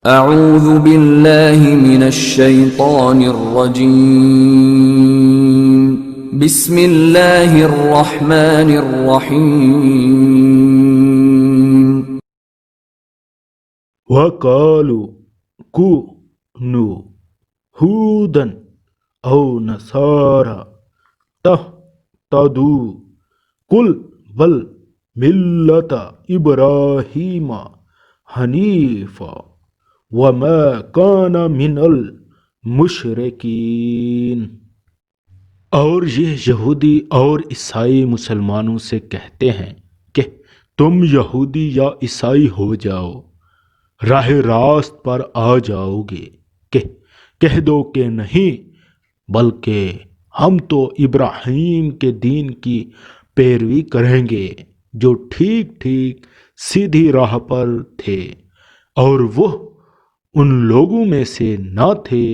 اعوذ باللہ من الشیطان الرجیم بسم اللہ الرحمن الرحیم وقالوا كونوا هودا أو نصارى تهتدوا قل بل ملة إبراهيم حنيفا وما كان من المشركين۔ اور یہ یہودی اور عیسائی مسلمانوں سے کہتے ہیں کہ تم یہودی یا عیسائی ہو جاؤ، راہ راست پر آ جاؤ گے۔ کہہ دو کہ نہیں، بلکہ ہم تو ابراہیم کے دین کی پیروی کریں گے جو ٹھیک ٹھیک سیدھی راہ پر تھے، اور وہ ان لوگوں میں سے نہ تھے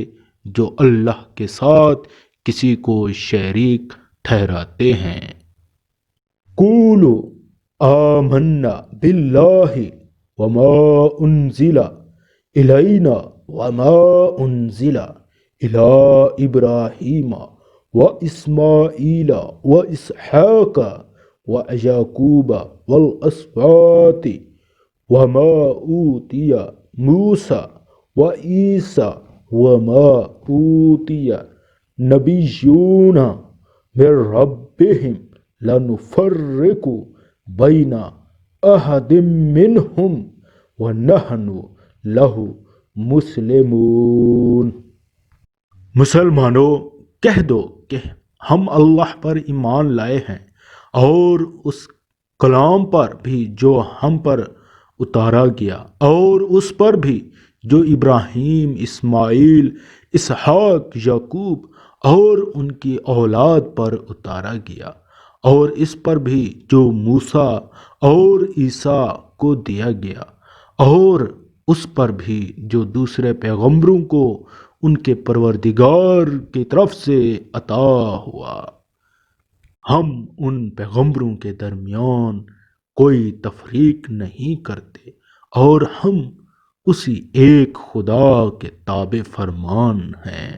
جو اللہ کے ساتھ کسی کو شریک ٹھہراتے ہیں۔ قولوا آمنا باللہ وما انزل الینا وما انزل الی ابراہیم واسماعیل واسحاق ویعقوب والاسباط وما اوتی موسیٰ وعیسیٰ وما اوتی نبیون من ربهم لنفرق بین احد منہم ونحن لہ مسلمون۔ مسلمانوں، کہہ دو کہ ہم اللہ پر ایمان لائے ہیں اور اس کلام پر بھی جو ہم پر اتارا گیا، اور اس پر بھی جو ابراہیم، اسماعیل، اسحاق، یعقوب اور ان کی اولاد پر اتارا گیا، اور اس پر بھی جو موسیٰ اور عیسیٰ کو دیا گیا، اور اس پر بھی جو دوسرے پیغمبروں کو ان کے پروردگار کی طرف سے عطا ہوا۔ ہم ان پیغمبروں کے درمیان کوئی تفریق نہیں کرتے، اور ہم اسی ایک خدا کے تابع فرمان ہیں۔